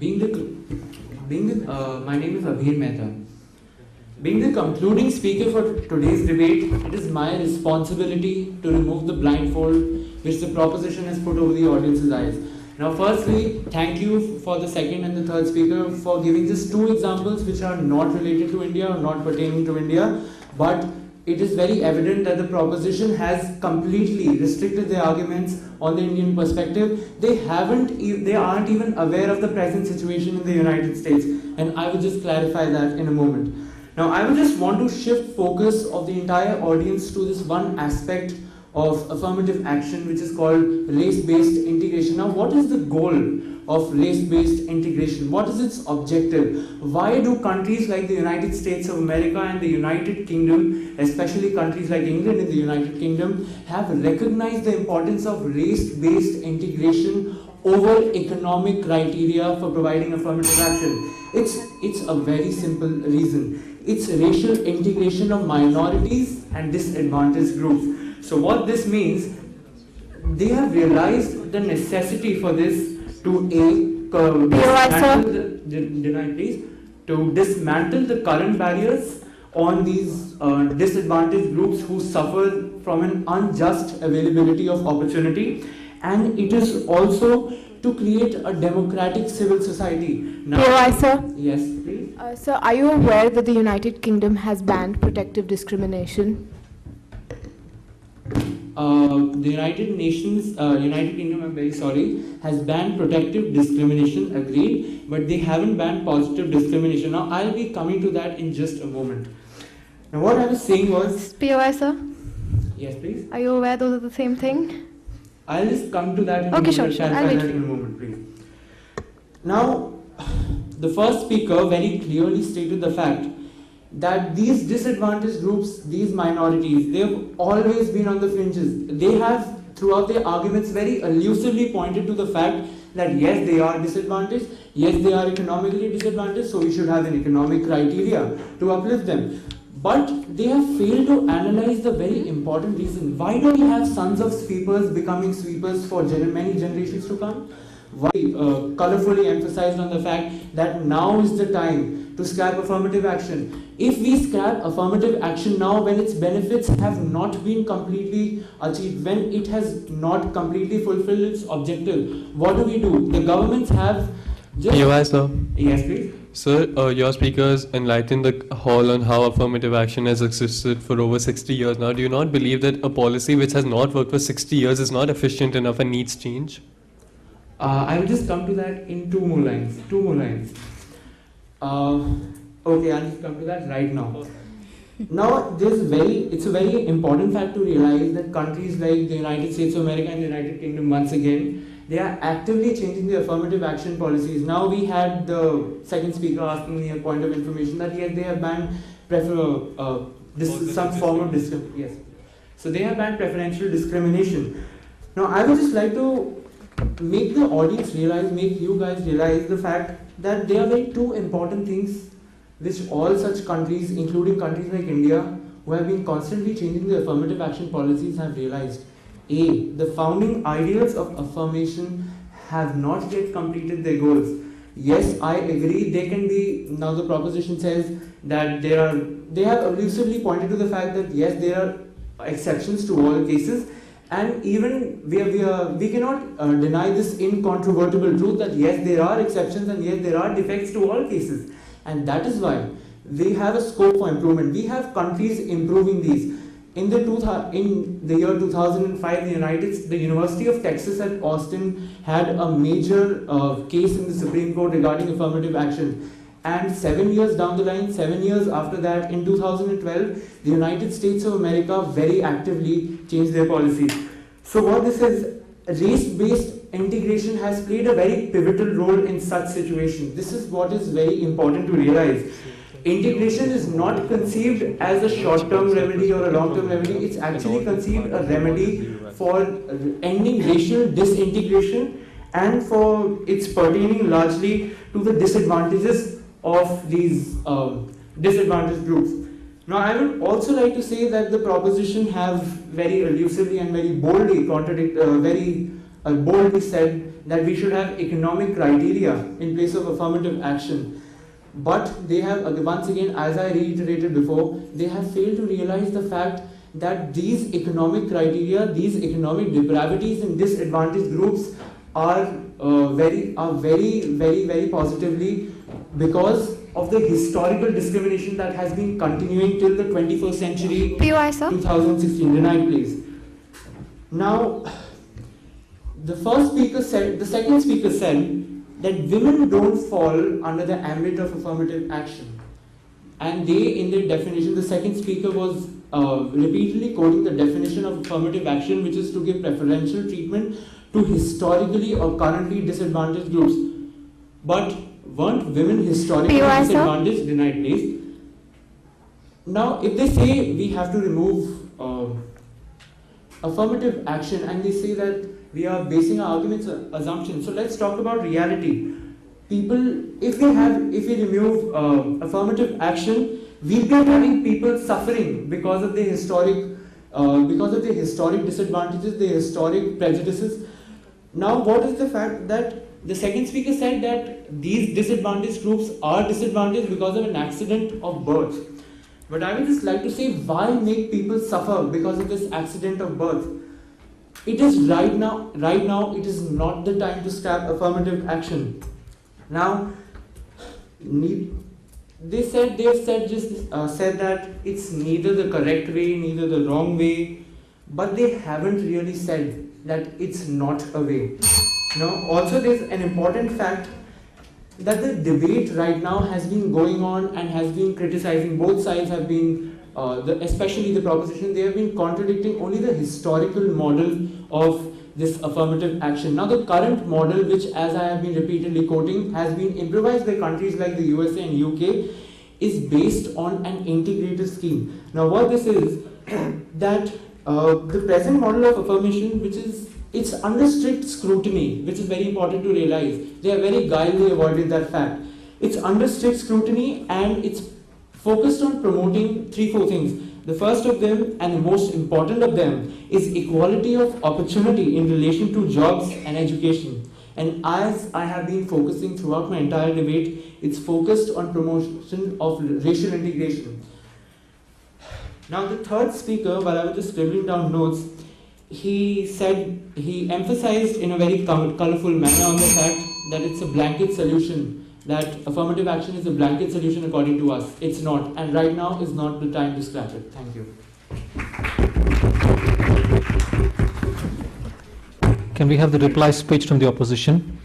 My name is Abhir Mehta. Being the concluding speaker for today's debate, it is my responsibility to remove the blindfold which the proposition has put over the audience's eyes. Now, firstly, thank you for the second and the third speaker for giving just two examples which are not related to India or not pertaining to India, but it is very evident that the proposition has completely restricted their arguments on the Indian perspective. They aren't even aware of the present situation in the United States, and I will just clarify that in a moment. Now, I would just want to shift focus of the entire audience to this one aspect of affirmative action, which is called race-based integration. Now, what is the goal of race-based integration? What is its objective? Why do countries like the United States of America and the United Kingdom, especially countries like England and the United Kingdom, have recognized the importance of race-based integration over economic criteria for providing affirmative action? It's a very simple reason. It's racial integration of minorities and disadvantaged groups. So what this means, they have realized the necessity for this to dismantle the current barriers on these disadvantaged groups who suffer from an unjust availability of opportunity, and it is also to create a democratic civil society. Now, sir? Yes, please. Sir, are you aware that the United Kingdom has banned protective discrimination? The United Kingdom, I'm very sorry, has banned protective discrimination, agreed, but they haven't banned positive discrimination. Now, I'll be coming to that in just a moment. Now, what I was saying was... POI, sir? Yes, please. Are you aware those are the same thing? I'll just come to that in okay, a moment. Sure. I'll that in a moment, please. Now, the first speaker very clearly stated the fact that these disadvantaged groups, these minorities, they've always been on the fringes. They have, throughout their arguments, very elusively pointed to the fact that yes, they are disadvantaged, yes, they are economically disadvantaged, so we should have an economic criteria to uplift them. But they have failed to analyze the very important reason. Why do we have sons of sweepers becoming sweepers for many generations to come? Why colorfully emphasized on the fact that now is the time to scrap affirmative action. If we scrap affirmative action now, when its benefits have not been completely achieved, when it has not completely fulfilled its objective, what do? The governments have just... POI, sir. Yes, please. Sir, your speakers enlightened the hall on how affirmative action has existed for over 60 years now. Do you not believe that a policy which has not worked for 60 years is not efficient enough and needs change? I will just come to that in two more lines. Okay, I'll just come to that right now. Now, it's a very important fact to realize that countries like the United States of America and the United Kingdom, once again, they are actively changing their affirmative action policies. Now, we had the second speaker asking me a point of information that yes, they have banned some form of discrimination. Yes. So they have banned preferential discrimination. Now, I would just like to make the audience realize, make you guys realize the fact that there are very two important things which all such countries, including countries like India, who have been constantly changing their affirmative action policies, have realized. A, the founding ideals of affirmation have not yet completed their goals. Yes, I agree, they can be, now the proposition says that they have elusively pointed to the fact that yes, there are exceptions to all cases, and even we cannot deny this incontrovertible truth that yes, there are exceptions and yes, there are defects to all cases. And that is why we have a scope for improvement. We have countries improving these. In the year 2005, the University of Texas at Austin had a major case in the Supreme Court regarding affirmative action. And 7 years down the line, 7 years after that, in 2012, the United States of America very actively changed their policies. So what this is, race-based integration has played a very pivotal role in such situations. This is what is very important to realize. Integration is not conceived as a short-term remedy or a long-term remedy. It's actually conceived a remedy for ending racial disintegration and for it's pertaining largely to the disadvantages of these disadvantaged groups. Now, I would also like to say that the proposition have very elusively and very boldly boldly said that we should have economic criteria in place of affirmative action. But they have, once again, as I reiterated before, they have failed to realize the fact that these economic criteria, these economic depravities and disadvantaged groups are very positively because of the historical discrimination that has been continuing till the 21st century, POI, sir. 2016. Denied, please. Now, the second speaker said that women don't fall under the ambit of affirmative action. And they, in their definition, the second speaker was repeatedly quoting the definition of affirmative action, which is to give preferential treatment to historically or currently disadvantaged groups. But weren't women historically POI, disadvantaged? Sir? Denied, please. Now, if they say we have to remove affirmative action, and they say that we are basing our arguments on assumptions, so let's talk about reality. People, if we remove affirmative action, we'll be having people suffering because of the historic disadvantages, the historic prejudices. Now, what is the fact that the second speaker said that these disadvantaged groups are disadvantaged because of an accident of birth. But I would just like to say, why make people suffer because of this accident of birth? It is right now, it is not the time to scrap affirmative action. Now, they have said that it's neither the correct way, neither the wrong way, but they haven't really said that it's not a way. Now, also there's an important fact that the debate right now has been going on and has been criticizing. Both sides have been, especially the proposition, they have been contradicting only the historical model of this affirmative action. Now, the current model, which as I have been repeatedly quoting, has been improvised by countries like the USA and UK, is based on an integrated scheme. Now, what this is, that the present model of affirmation, it's under strict scrutiny, which is very important to realize. They have very guilely avoided that fact. It's under strict scrutiny and it's focused on promoting 3-4 things. The first of them and the most important of them is equality of opportunity in relation to jobs and education. And as I have been focusing throughout my entire debate, it's focused on promotion of racial integration. Now, the third speaker, while I was just scribbling down notes, he emphasized in a very colorful manner on the fact that it's a blanket solution, that affirmative action is a blanket solution according to us. It's not, and right now is not the time to scratch it. Thank you. Can we have the reply speech from the opposition?